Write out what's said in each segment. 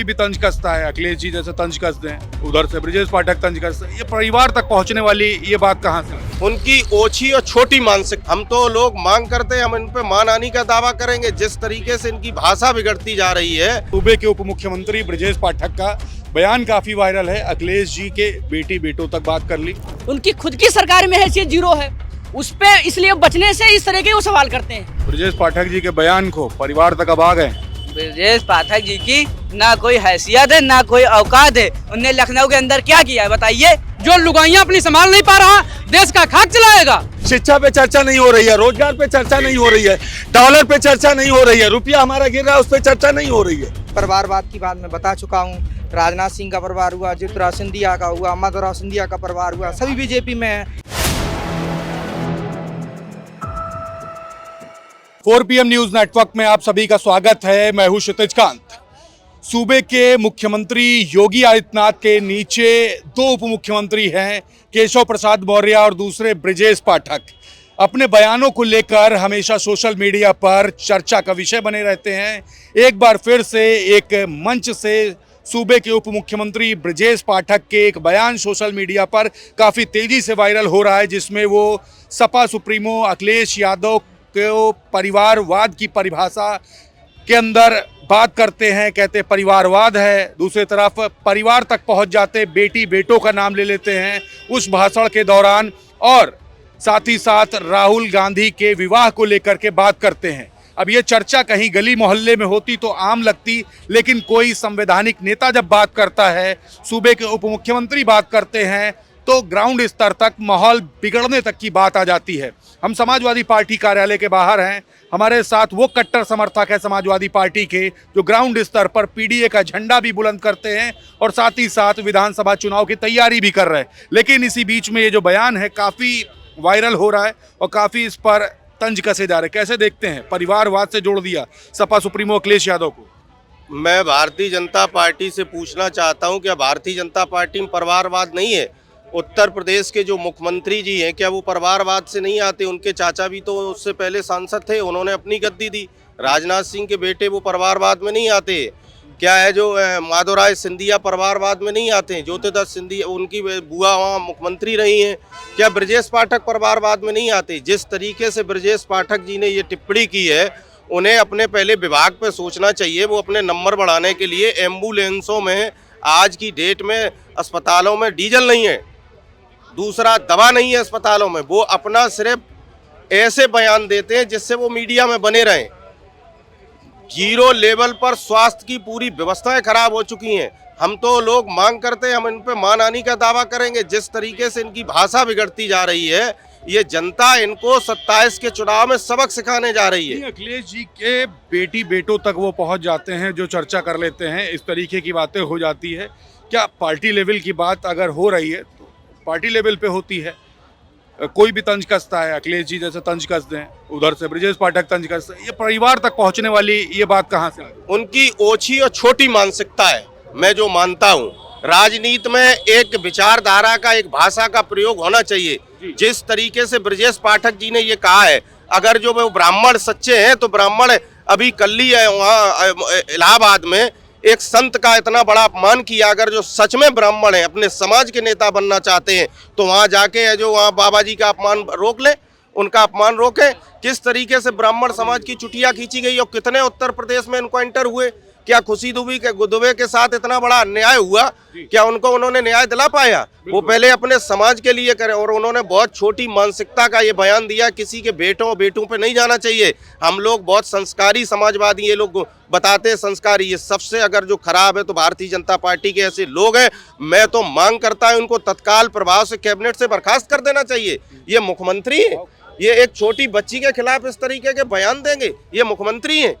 कोई भी तंज कसता है, अखिलेश जी जैसे तंज कसते हैं, उधर से ब्रजेश पाठक तंज कसते हैं, ये परिवार तक पहुंचने वाली ये बात कहाँ से? उनकी ओछी और छोटी मानसिक। हम तो लोग मांग करते हैं, हम इन पे मानहानि का दावा करेंगे। जिस तरीके से इनकी भाषा बिगड़ती जा रही है। सूबे के उप मुख्यमंत्री ब्रजेश पाठक का बयान काफी वायरल है। अखिलेश जी के बेटी बेटों तक बात कर ली। उनकी खुद की सरकार में हैसियत जीरो है, उस पे इसलिए बचने से इस तरह के वो सवाल करते हैं। ब्रजेश पाठक जी के बयान को परिवार तक अब आ गए। ब्रजेश पाठक जी की ना कोई हैसियत है ना कोई औकात है। उनने लखनऊ के अंदर क्या किया है बताइए? जो लुगाइयाँ अपनी संभाल नहीं पा रहा, देश का खाक चलाएगा। शिक्षा पे चर्चा नहीं हो रही है, रोजगार पे चर्चा नहीं हो रही है, डॉलर पे चर्चा नहीं हो रही है, रुपया हमारा गिर रहा है उस पर चर्चा नहीं हो रही है। परिवारवाद की बात मैं बता चुका हूँ। राजनाथ सिंह का परिवार हुआ, ज्योतिरादित्य सिंधिया का हुआ, माधवराव सिंधिया का परिवार हुआ, सभी बीजेपी में है। 4 PM न्यूज नेटवर्क में आप सभी का स्वागत है। मैं हूं क्षितिज कांत। सूबे के मुख्यमंत्री योगी आदित्यनाथ के नीचे 2 उप मुख्यमंत्री हैं, केशव प्रसाद मौर्य और दूसरे ब्रजेश पाठक। अपने बयानों को लेकर हमेशा सोशल मीडिया पर चर्चा का विषय बने रहते हैं। एक बार फिर से एक मंच से सूबे के उप मुख्यमंत्री ब्रजेश पाठक के एक बयान सोशल मीडिया पर काफ़ी तेज़ी से वायरल हो रहा है, जिसमें वो सपा सुप्रीमो अखिलेश यादव को परिवारवाद की परिभाषा के अंदर बात करते हैं, कहते परिवारवाद है। दूसरी तरफ परिवार तक पहुंच जाते, बेटी बेटों का नाम ले लेते हैं उस भाषण के दौरान, और साथ ही साथ राहुल गांधी के विवाह को लेकर के बात करते हैं। अब ये चर्चा कहीं गली मोहल्ले में होती तो आम लगती, लेकिन कोई संवैधानिक नेता जब बात करता है, सूबे के उप मुख्यमंत्री बात करते हैं, तो ग्राउंड स्तर तक माहौल बिगड़ने तक की बात आ जाती है। हम समाजवादी पार्टी कार्यालय के बाहर हैं। हमारे साथ वो कट्टर समर्थक है समाजवादी पार्टी के, जो ग्राउंड स्तर पर पीडीए का झंडा भी बुलंद करते हैं और साथ ही साथ विधानसभा चुनाव की तैयारी भी कर रहे हैं। लेकिन इसी बीच में ये जो बयान है काफ़ी वायरल हो रहा है और काफ़ी इस पर तंज कसे जा रहे। कैसे देखते हैं? परिवारवाद से जोड़ दिया सपा सुप्रीमो अखिलेश यादव को। मैं भारतीय जनता पार्टी से पूछना चाहता हूं, क्या भारतीय जनता पार्टी में परिवारवाद नहीं है? उत्तर प्रदेश के जो मुख्यमंत्री जी हैं, क्या वो परिवारवाद से नहीं आते? उनके चाचा भी तो उससे पहले सांसद थे, उन्होंने अपनी गद्दी दी। राजनाथ सिंह के बेटे वो परिवारवाद में नहीं आते। क्या है जो माधवराव सिंधिया परिवारवाद में नहीं आते हैं? ज्योतिरादित्य सिंधिया उनकी बुआ वहाँ मुख्यमंत्री रही हैं। क्या ब्रजेश पाठक परिवारवाद में नहीं आते? जिस तरीके से ब्रजेश पाठक जी ने ये टिप्पणी की है, उन्हें अपने पहले विभाग पे सोचना चाहिए। वो अपने नंबर बढ़ाने के लिए एम्बुलेंसों में आज की डेट में अस्पतालों में डीजल नहीं है, दूसरा दवा नहीं है अस्पतालों में, वो अपना सिर्फ ऐसे बयान देते हैं जिससे वो मीडिया में बने रहें। जीरो लेवल पर स्वास्थ्य की पूरी व्यवस्थाएं खराब हो चुकी हैं। हम तो लोग मांग करते हैं, हम इन पे मानहानि का दावा करेंगे। जिस तरीके से इनकी भाषा बिगड़ती जा रही है, ये जनता इनको 27 के चुनाव में सबक सिखाने जा रही है। अखिलेश जी के बेटी बेटों तक वो पहुंच जाते हैं, जो चर्चा कर लेते हैं, इस तरीके की बातें हो जाती है। क्या पार्टी लेवल की बात अगर हो रही है तो पार्टी लेवल पे होती है? कोई भी तंज कसता है, अखिलेश जी जैसे तंज कसते हैं, उधर से ब्रजेश पाठक तंज कसते हैं, ये परिवार तक पहुंचने वाली ये बात कहाँ से? उनकी ओछी और छोटी मानसिकता है। मैं जो मानता हूँ, राजनीति में एक विचारधारा का, एक भाषा का प्रयोग होना चाहिए। जिस तरीके से ब्रजेश पाठक जी ने ये कहा है, अगर जो वो ब्राह्मण सच्चे हैं तो ब्राह्मण अभी कल ही है वहाँ इलाहाबाद में एक संत का इतना बड़ा अपमान किया। अगर जो सच में ब्राह्मण हैं, अपने समाज के नेता बनना चाहते हैं, तो वहाँ जाके जो वहाँ बाबा जी का अपमान रोक ले, उनका अपमान रोकें। किस तरीके से ब्राह्मण समाज की चुटिया खींची गई और कितने उत्तर प्रदेश में इनकाउंटर हुए। क्या खुशी दुबे के साथ इतना बड़ा अन्याय हुआ? क्या उन्होंने न्याय दिला पाया? वो पहले अपने समाज के लिए करें। और उन्होंने बहुत छोटी मानसिकता का ये बयान दिया, किसी के बेटों पे नहीं जाना चाहिए। हम लोग बहुत संस्कारी समाजवादी, ये लोग बताते हैं संस्कारी, ये सबसे अगर जो खराब है तो भारतीय जनता पार्टी के ऐसे लोग हैं। मैं तो मांग करता हूं उनको तत्काल प्रभाव से कैबिनेट से बर्खास्त कर देना चाहिए। ये मुख्यमंत्री है, ये एक छोटी बच्ची के खिलाफ इस तरीके के बयान देंगे? ये मुख्यमंत्री है?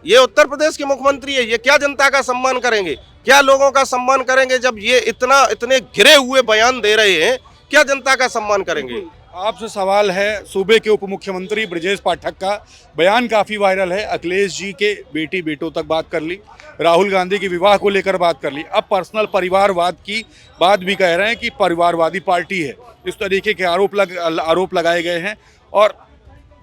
ये उत्तर प्रदेश के मुख्यमंत्री है। ये क्या जनता का सम्मान करेंगे? क्या लोगों का सम्मान करेंगे? जब ये इतने घिरे हुए बयान दे रहे हैं, क्या जनता का सम्मान करेंगे? आपसे सवाल है, सूबे के उप मुख्यमंत्री ब्रजेश पाठक का बयान काफ़ी वायरल है। अखिलेश जी के बेटी बेटों तक बात कर ली, राहुल गांधी के विवाह को लेकर बात कर ली, अब पर्सनल परिवारवाद की बात भी कह रहे हैं कि परिवारवादी पार्टी है। इस तरीके के आरोप लगाए गए हैं। और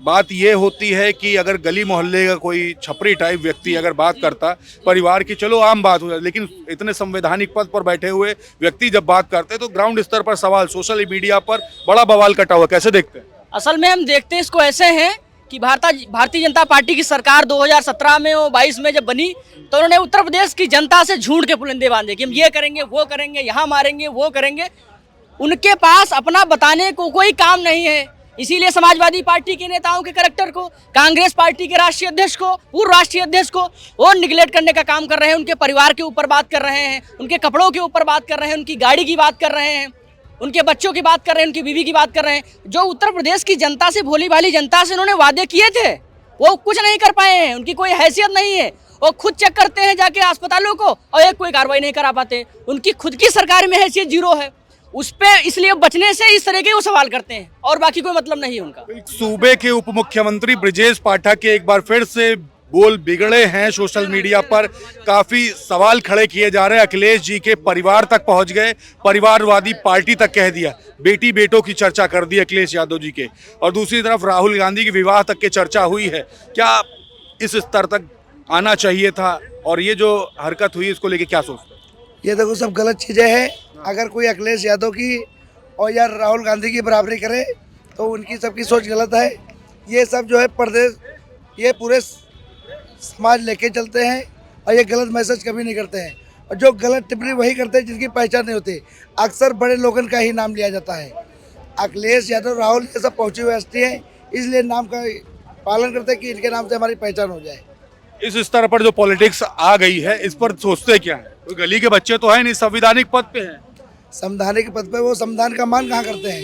बात ये होती है कि अगर गली मोहल्ले का कोई छपरी टाइप व्यक्ति अगर बात करता, परिवार की चलो आम बात हो जाए, लेकिन इतने संवैधानिक पद पर बैठे हुए व्यक्ति जब बात करते हैं तो ग्राउंड स्तर पर सवाल, सोशल मीडिया पर बड़ा बवाल कटा हुआ, कैसे देखते हैं? असल में हम देखते हैं इसको ऐसे हैं कि भारतीय जनता पार्टी की सरकार 2017 में और 22 में जब बनी तो उन्होंने उत्तर प्रदेश की जनता से झूठ के पुलिंदे बांधे कि हम ये करेंगे, वो करेंगे, यहाँ मारेंगे, वो करेंगे। उनके पास अपना बताने को कोई काम नहीं है। इसीलिए समाजवादी पार्टी के नेताओं के करैक्टर को, कांग्रेस पार्टी के राष्ट्रीय अध्यक्ष को, पूर्व राष्ट्रीय अध्यक्ष को वो निगलेक्ट करने का काम कर रहे हैं। उनके परिवार के ऊपर बात कर रहे हैं, उनके कपड़ों के ऊपर बात कर रहे हैं, उनकी गाड़ी की बात कर रहे हैं, उनके बच्चों की बात कर रहे हैं, उनकी बीवी की बात कर रहे हैं। जो उत्तर प्रदेश की जनता से, भोली भाली जनता से उन्होंने वादे किए थे वो कुछ नहीं कर पाए हैं। उनकी कोई हैसियत नहीं है। वो खुद चेक करते हैं जाके अस्पतालों को और एक कोई कार्रवाई नहीं करा पाते। उनकी खुद की सरकार में हैसियत जीरो है। उस पे इसलिए बचने से इस तरह के वो सवाल करते हैं और बाकी कोई मतलब नहीं है उनका। सूबे के उप मुख्यमंत्री ब्रजेश पाठक के एक बार फिर से बोल बिगड़े हैं। सोशल मीडिया पर काफी सवाल खड़े किए जा रहे हैं। अखिलेश जी के परिवार तक पहुंच गए, परिवारवादी पार्टी तक कह दिया, बेटी बेटों की चर्चा कर दी अखिलेश यादव जी के। और दूसरी तरफ राहुल गांधी के विवाह तक की चर्चा हुई है। क्या इस स्तर तक आना चाहिए था? और ये जो हरकत हुई इसको लेके क्या सोचते हैं? ये देखो सब गलत चीज़ें हैं। अगर कोई अखिलेश यादव की और या राहुल गांधी की बराबरी करे तो उनकी सबकी सोच गलत है। ये सब जो है प्रदेश, ये पूरे समाज लेके चलते हैं और ये गलत मैसेज कभी नहीं करते हैं। और जो गलत टिप्पणी वही करते हैं जिनकी पहचान नहीं होती। अक्सर बड़े लोगों का ही नाम लिया जाता है। अखिलेश यादव, राहुल, ये सब पहुँची हुई हस्ती हैं, इसलिए नाम का पालन करते हैं कि इनके नाम से हमारी पहचान हो जाए। इस स्तर पर जो पॉलिटिक्स आ गई है, इस पर सोचते क्या है? कोई गली के बच्चे तो है नहीं, संवैधानिक पद पे हैं। संवैधानिक पद पे वो संविधान का मान कहाँ करते हैं?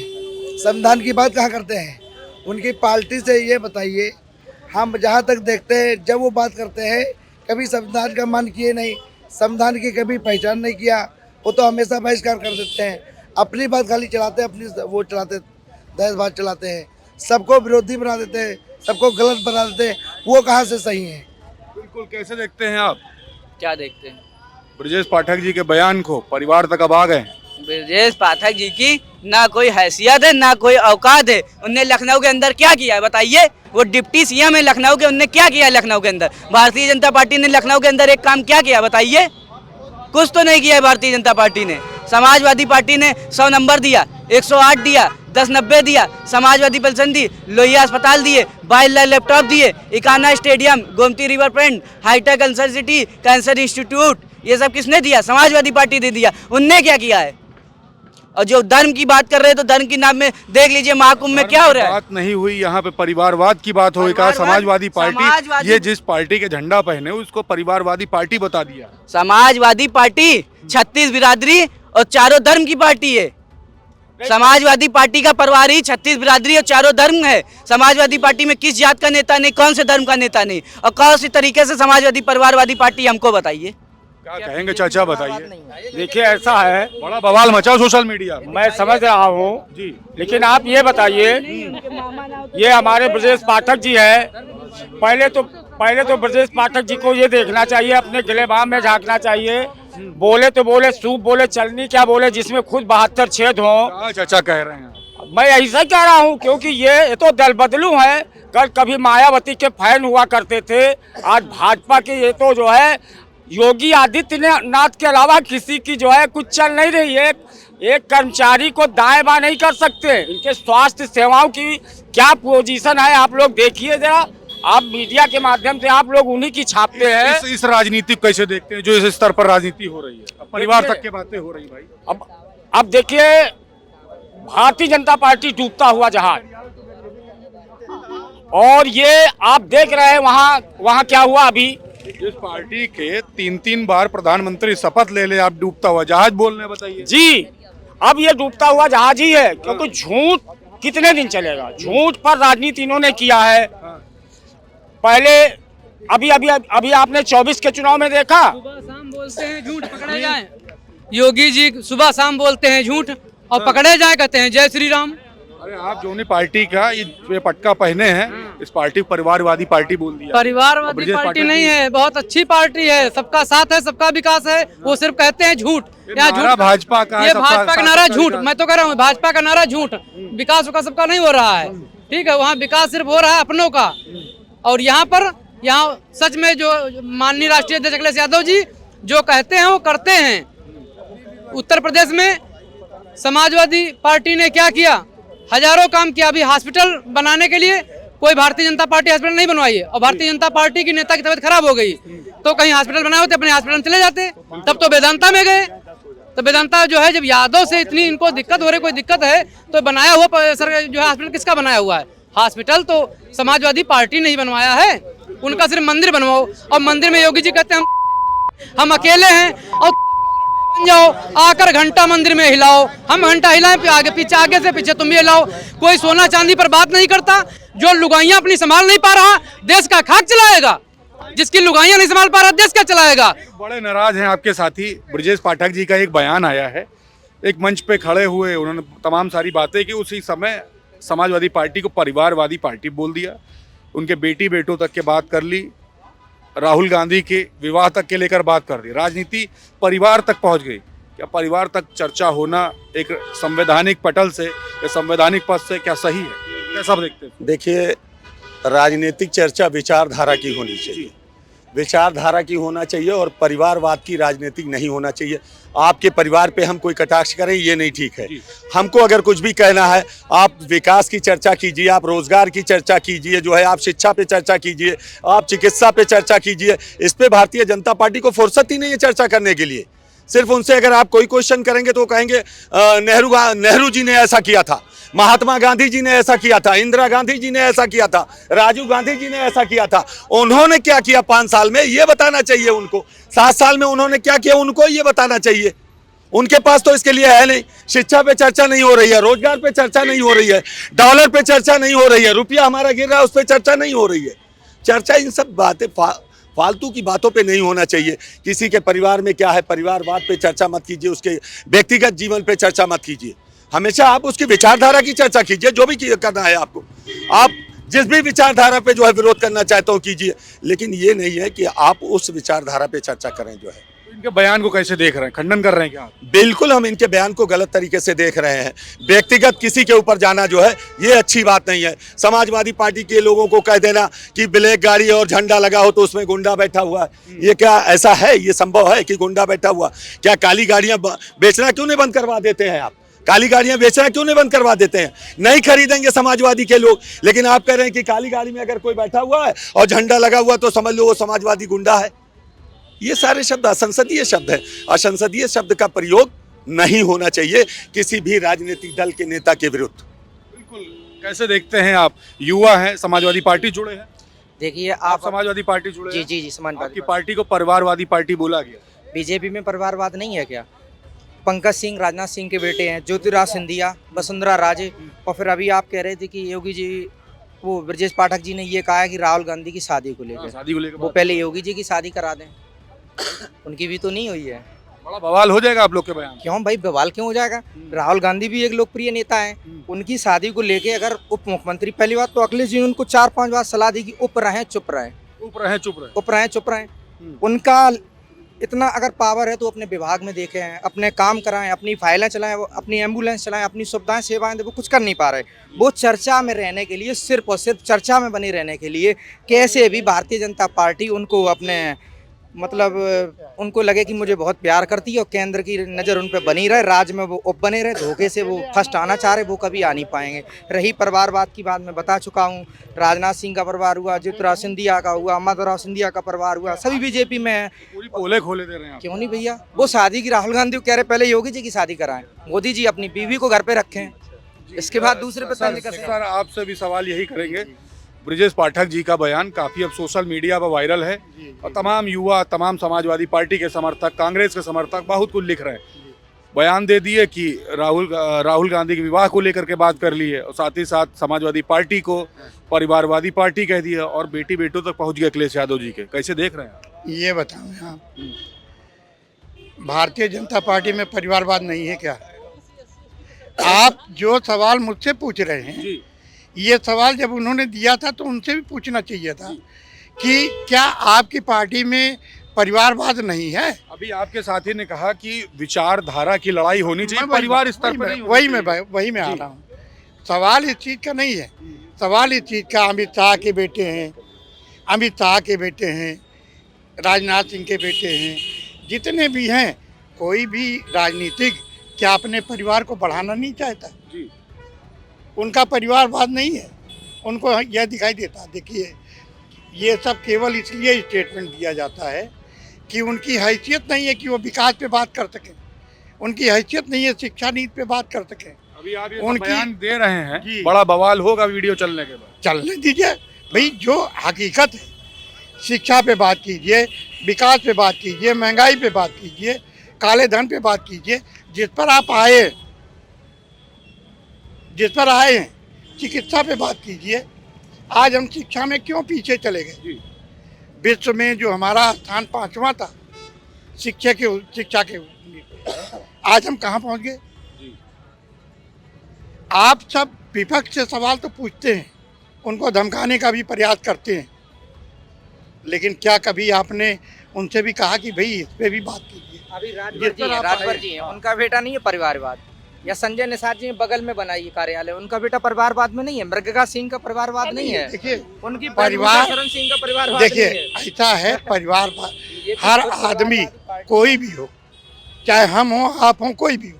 संविधान की बात कहाँ करते हैं? उनकी पार्टी से ये बताइए। हम जहाँ तक देखते हैं जब वो बात करते हैं कभी संविधान का मान किए नहीं, संविधान की कभी पहचान नहीं किया। वो तो हमेशा बहिष्कार कर देते हैं। अपनी बात खाली चलाते हैं, अपनी वो चलाते, दहेजबाज चलाते हैं, सबको विरोधी बना देते हैं, सबको गलत बना देते हैं। वो कहाँ से सही है? बिल्कुल। कैसे देखते हैं आप? क्या देखते हैं? ब्रजेश पाठक जी के बयान को, परिवार तक अब आ गए। ब्रजेश पाठक जी की ना कोई हैसियत है, ना कोई औकात है। उनने लखनऊ के अंदर क्या किया है बताइए? वो डिप्टी सीएम है लखनऊ के, उनने क्या किया है लखनऊ के अंदर? भारतीय जनता पार्टी ने लखनऊ के अंदर एक काम क्या किया बताइए? कुछ तो नहीं किया है भारतीय जनता पार्टी ने। समाजवादी पार्टी ने 100 नंबर दिया, 108 दिया, 1090 दिया, समाजवादी पेंशन दी, लोहिया अस्पताल दिए, 22 लाख लैपटॉप दिए, Ekana stadium, Gomti river front, hi-tech cancer city, cancer institute, ये सब किसने दिया? समाजवादी पार्टी ने दिया। उनने क्या किया है? और जो धर्म की बात कर रहे हैं तो धर्म के नाम में देख लीजिए महाकुंभ में क्या हो रहा है। बात नहीं हुई यहाँ पे, परिवारवाद की बात हुई। कहा समाजवादी पार्टी, ये जिस पार्टी के झंडा पहने उसको परिवारवादी पार्टी बता दिया। समाजवादी पार्टी 36 बिरादरी और चारों धर्म की पार्टी है। समाजवादी पार्टी का परिवार ही 36 बिरादरी और चारों धर्म है। समाजवादी पार्टी में किस जात का नेता नहीं, कौन से धर्म का नेता नहीं, और कौन सी तरीके से समाजवादी परिवारवादी पार्टी, हमको बताइए। क्या कहेंगे चाचा, बताइए। देखिए ऐसा है, बड़ा बवाल मचा सोशल मीडिया में। मैं समझ रहा हूँ जी, लेकिन आप ये बताइए, ये हमारे ब्रजेश पाठक जी है। पहले तो ब्रजेश पाठक जी को ये देखना चाहिए, अपने गिलेबाम में झांकना चाहिए। बोले तो बोले, सूप बोले, चलनी क्या बोले, जिसमें खुद 72 छेद हों। चाचा कह रहे हैं, मैं ऐसा कह रहा हूँ क्योंकि ये तो दल बदलू है। कल कभी मायावती के फैन हुआ करते थे, आज भाजपा के ये तो जो है योगी आदित्यनाथ के अलावा किसी की जो है कुछ चल नहीं रही है। एक कर्मचारी को दाएं बाएं नहीं कर सकते। इनके स्वास्थ्य सेवाओं की क्या पोजीशन है आप लोग देखिए जरा। आप मीडिया के माध्यम से आप लोग उन्हीं की छापते हैं। इस राजनीति को कैसे देखते हैं जो इस स्तर पर राजनीति हो रही है? अब परिवार तक की बातें हो रही भाई। अब देखिए, भारतीय जनता पार्टी डूबता हुआ जहाज, और ये आप देख रहे हैं वहाँ क्या हुआ। अभी जिस पार्टी के 3 बार प्रधानमंत्री शपथ ले ले, आप डूबता हुआ जहाज बोल रहे, बताइए जी। अब ये डूबता हुआ जहाज ही है, क्योंकि झूठ कितने दिन चलेगा? झूठ पर राजनीति इन्होंने किया है। पहले अभी आपने 24 के चुनाव में देखा, सुबह शाम बोलते हैं झूठ पकड़े जाएं। योगी जी सुबह शाम बोलते हैं झूठ और पकड़े जाए, कहते हैं जय श्री राम। अरे आप जो नहीं पार्टी का ये पटका पहने हैं, इस पार्टी को परिवारवादी पार्टी बोल दिया। परिवारवादी पार्टी नहीं है, बहुत अच्छी पार्टी है, सबका साथ है, सबका विकास है। वो सिर्फ कहते हैं झूठ। यहाँ झूठ भाजपा का, ये भाजपा का नारा झूठ। मैं तो कह रहा हूँ भाजपा का नारा झूठ, विकास का सबका नहीं हो रहा है। ठीक है, वहाँ विकास सिर्फ हो रहा है अपनों का, और यहाँ सच में जो माननीय राष्ट्रीय अध्यक्ष अखिलेश यादव जी जो कहते हैं वो करते हैं। उत्तर प्रदेश में समाजवादी पार्टी ने क्या किया, हजारों काम किया। अभी हॉस्पिटल बनाने के लिए कोई भारतीय जनता पार्टी हॉस्पिटल नहीं बनवाई है, और भारतीय जनता पार्टी की नेता की तबीयत खराब हो गई तो कहीं हॉस्पिटल बनाए होते अपने हॉस्पिटल में चले जाते, तब तो वेदांता में गए। तो वेदांता जो है, जब यादव से इतनी इनको दिक्कत हो रही, कोई दिक्कत है तो बनाया हुआ सर जो है हॉस्पिटल किसका बनाया हुआ है? हॉस्पिटल तो समाजवादी पार्टी नहीं बनवाया है, उनका सिर्फ मंदिर बनवाओ। और मंदिर में योगी जी कहते हैं हम अकेले हैं और बन जाओ, आकर घंटा मंदिर में हिलाओ, हम घंटा हिलाएं आगे पीछे, आगे से पीछे तुम भी हिलाओ। कोई सोना चांदी पर बात नहीं करता। जो लुगाइयां अपनी संभाल नहीं पा रहा देश का खाक चलाएगा, जिसकी लुगाइयां नहीं संभाल पा रहा देश क्या चलाएगा? बड़े नाराज हैं आपके साथी ब्रजेश पाठक जी का एक बयान आया है, एक मंच पे खड़े हुए उन्होंने तमाम सारी बातें की, उसी समय समाजवादी पार्टी को परिवारवादी पार्टी बोल दिया, उनके बेटी बेटों तक के बात कर ली, राहुल गांधी के विवाह तक के लेकर बात कर दी, राजनीति परिवार तक पहुंच गई। क्या परिवार तक चर्चा होना एक संवैधानिक पटल से या संवैधानिक पद से क्या सही है? कैसा देखते हैं? देखिए, राजनीतिक चर्चा विचारधारा की होनी चाहिए, विचारधारा की होना चाहिए और परिवारवाद की राजनीतिक नहीं होना चाहिए। आपके परिवार पे हम कोई कटाक्ष करें ये नहीं ठीक है। हमको अगर कुछ भी कहना है, आप विकास की चर्चा कीजिए, आप रोजगार की चर्चा कीजिए, जो है आप शिक्षा पे चर्चा कीजिए, आप चिकित्सा पे चर्चा कीजिए। इस पे भारतीय जनता पार्टी को फुर्सत ही नहीं है चर्चा करने के लिए। सिर्फ उनसे अगर आप कोई क्वेश्चन करेंगे तो कहेंगे नेहरू जी ने ऐसा किया था, महात्मा गांधी जी ने ऐसा किया था, इंदिरा गांधी जी ने ऐसा किया था, राजीव गांधी जी ने ऐसा किया था। उन्होंने क्या किया 5 साल में ये बताना चाहिए उनको, 7 साल में उन्होंने क्या किया उनको ये बताना चाहिए। उनके पास तो इसके लिए है नहीं। शिक्षा पे चर्चा नहीं हो रही है, रोजगार पे चर्चा नहीं हो रही है, डॉलर पे चर्चा नहीं हो रही है, रुपया हमारा गिर रहा है उस पर चर्चा नहीं हो रही है। चर्चा इन सब बातें फालतू की बातों पे नहीं होना चाहिए। किसी के परिवार में क्या है, परिवारवाद पे चर्चा मत कीजिए, उसके व्यक्तिगत जीवन पे चर्चा मत कीजिए। हमेशा आप उसकी विचारधारा की चर्चा कीजिए, जो भी करना है आपको, आप जिस भी विचारधारा पे जो है विरोध करना चाहते हो कीजिए, लेकिन ये नहीं है कि आप उस विचारधारा पे चर्चा करें। जो है इनके बयान को कैसे देख रहे हैं, खंडन कर रहे हैं क्या? बिल्कुल हम इनके बयान को गलत तरीके से देख रहे हैं। व्यक्तिगत किसी के ऊपर जाना जो है ये अच्छी बात नहीं है। समाजवादी पार्टी के लोगों को कह देना कि ब्लैक गाड़ी और झंडा लगा हो तो उसमें गुंडा बैठा हुआ है, ये क्या ऐसा है? ये संभव है कि गुंडा बैठा हुआ? क्या काली गाड़ियां बेचना क्यों नहीं बंद करवा देते हैं आप? काली गाड़ियां बेचना क्यों नहीं बंद करवा देते हैं? नहीं खरीदेंगे समाजवादी के लोग, लेकिन आप कह रहे हैं कि काली गाड़ी में अगर कोई बैठा हुआ है और झंडा लगा हुआ तो समझ लो वो समाजवादी गुंडा है। ये सारे शब्द असंसदीय शब्द है। असंसदीय शब्द का प्रयोग नहीं होना चाहिए किसी भी राजनीतिक दल के नेता के विरुद्ध। बिल्कुल। कैसे देखते हैं आप, युवा हैं, समाजवादी पार्टी जुड़े हैं? देखिए आप समाजवादी पार्टी जुड़े जी हैं? जी जी समाजवादी आपकी पार्टी को परिवारवादी पार्टी बोला गया। बीजेपी में परिवारवाद नहीं है क्या? पंकज सिंह राजनाथ सिंह के बेटे हैं, ज्योतिराज सिंधिया, वसुंधरा राजे, और फिर अभी आप कह रहे थे कि योगी जी, वो ब्रजेश पाठक जी ने ये कहा है कि राहुल गांधी की शादी को लेकर, शादी को लेकर वो पहले योगी जी की शादी करा दें, उनकी भी तो नहीं हुई है। बड़ा बवाल हो जाएगा आप लोग के बयान। क्यों भाई बवाल क्यों हो जाएगा? राहुल गांधी भी एक लोकप्रिय नेता हैं, उनकी शादी को लेके अगर उप मुख्यमंत्री, पहली बात तो अखिलेश जी ने उनको 4-5 बार सलाह दी कि उप रहें चुप रहें, चुप रहें। उनका इतना अगर पावर है तो अपने विभाग में देखे हैं, अपने काम कराएं, अपनी फाइलें चलाएं, अपनी एम्बुलेंस चलाएं, अपनी सुविधाएं सेवाएं दें, वो कुछ कर नहीं पा रहे। वो चर्चा में रहने के लिए, सिर्फ और सिर्फ चर्चा में बने रहने के लिए कैसे भी भारतीय जनता पार्टी उनको अपने मतलब उनको लगे कि मुझे बहुत प्यार करती है और केंद्र की नज़र उन पर बनी रहे, राज्य में वो उप बने रहे, धोखे से वो फर्स्ट आना चाह रहे, वो कभी आ नहीं पाएंगे। रही परिवारवाद की बात, मैं बता चुका हूँ, राजनाथ सिंह का परिवार हुआ, ज्योतिराज सिंधिया का हुआ, माधवराव सिंधिया का परिवार हुआ, सभी बीजेपी में है। पूरी पोले खोले दे रहे हैं। क्यों नहीं भैया? वो शादी की राहुल गांधी कह रहे पहले योगी जी की शादी कराएं, मोदी जी अपनी बीवी को घर पे रखें, इसके बाद दूसरे पे तंज करें। सर आपसे भी सवाल यही करेंगे, ब्रजेश पाठक जी का बयान काफ़ी अब सोशल मीडिया पर वायरल है और तमाम युवा, तमाम समाजवादी पार्टी के समर्थक, कांग्रेस के समर्थक बहुत कुछ लिख रहे हैं। बयान दे दिए कि राहुल गांधी के विवाह को लेकर के बात कर ली है और साथ ही साथ समाजवादी पार्टी को परिवारवादी पार्टी कह दिया और बेटी बेटों तक पहुंच गए अखिलेश यादव जी के। कैसे देख रहे हैं आप? ये बताएं आप, भारतीय जनता पार्टी में परिवारवाद नहीं है क्या? आप जो सवाल मुझसे पूछ रहे हैं, ये सवाल जब उन्होंने दिया था तो उनसे भी पूछना चाहिए था कि क्या आपकी पार्टी में परिवारवाद नहीं है? अभी आपके साथी ने कहा कि विचारधारा की लड़ाई होनी चाहिए, परिवार स्तर पर नहीं। वही मैं आ रहा हूँ। सवाल इस चीज़ का नहीं है, सवाल इस चीज़ का अमित शाह के बेटे हैं, अमित शाह के बेटे हैं, राजनाथ सिंह के बेटे हैं, जितने भी हैं, कोई भी राजनीतिक क्या अपने परिवार को बढ़ाना नहीं चाहता जी। उनका परिवारवाद नहीं है, उनको यह दिखाई देता। देखिए ये सब केवल इसलिए स्टेटमेंट दिया जाता है कि उनकी हैसियत नहीं है कि वो विकास पे बात कर सकें, उनकी हैसियत नहीं है शिक्षा नीति पे बात कर सकें। अभी आप ये उनकी- बयान दे रहे हैं, जी। बड़ा बवाल होगा वीडियो चलने के बाद। चलने दीजिए भाई, जो हकीकत है शिक्षा पे बात कीजिए, विकास पे बात कीजिए, महंगाई पे बात कीजिए, काले धन पे बात कीजिए, जिस पर आप आए, जिस पर आए हैं, चिकित्सा पे बात कीजिए। आज हम शिक्षा में क्यों पीछे चले गए? विश्व में जो हमारा स्थान 5वां था शिक्षा के आज हम कहाँ पहुँच गए? आप सब विपक्ष से सवाल तो पूछते हैं, उनको धमकाने का भी प्रयास करते हैं, लेकिन क्या कभी आपने उनसे भी कहा कि भाई इस पे भी बात कीजिए? अभी जिस राजभर जी पर हैं, आप राजभर आए। जी हैं, उनका बेटा नहीं है परिवारवाद। या संजय निषाद जी बगल में बनाई कार्यालय, उनका बेटा परिवारवाद में नहीं है। मृगका सिंह का परिवारवाद नहीं है। देखिए उनकी परिवार- शरण सिंह का परिवारवाद देखिए नहीं है। ऐसा है परिवारवाद, ये तो हर खुद आदमी परिवारवादी पार्टी- कोई भी हो, चाहे हम हो आप हो कोई भी हो,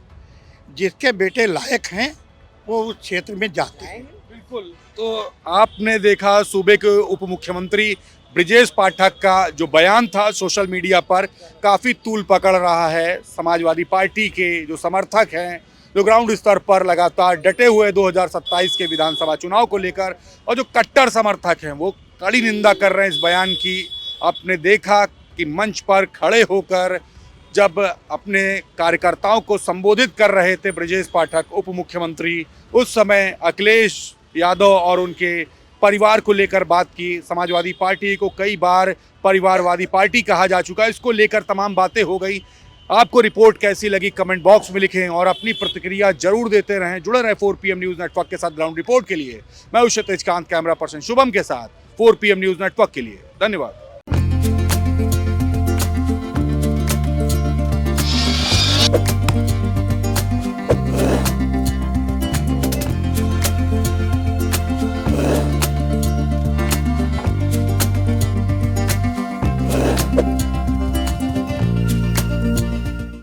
जिसके बेटे लायक हैं वो उस क्षेत्र में जाते हैं। बिल्कुल। तो आपने देखा सूबे के उप मुख्यमंत्री ब्रिजेश पाठक का जो बयान था सोशल मीडिया पर काफ़ी तूल पकड़ रहा है। समाजवादी पार्टी के जो समर्थक हैं, जो ग्राउंड स्तर पर लगातार डटे हुए 2027 के विधानसभा चुनाव को लेकर, और जो कट्टर समर्थक हैं वो कड़ी निंदा कर रहे हैं इस बयान की। आपने देखा कि मंच पर खड़े होकर जब अपने कार्यकर्ताओं को संबोधित कर रहे थे ब्रिजेश पाठक उप मुख्यमंत्री, उस समय अखिलेश यादव और उनके परिवार को लेकर बात की। समाजवादी पार्टी को कई बार परिवारवादी पार्टी कहा जा चुका है, इसको लेकर तमाम बातें हो गई। आपको रिपोर्ट कैसी लगी कमेंट बॉक्स में लिखें और अपनी प्रतिक्रिया जरूर देते रहें। जुड़े रहें 4PM न्यूज़ नेटवर्क के साथ ग्राउंड रिपोर्ट के लिए। मैं क्षितिज कांत, कैमरा पर्सन शुभम के साथ 4PM न्यूज़ नेटवर्क के लिए। धन्यवाद।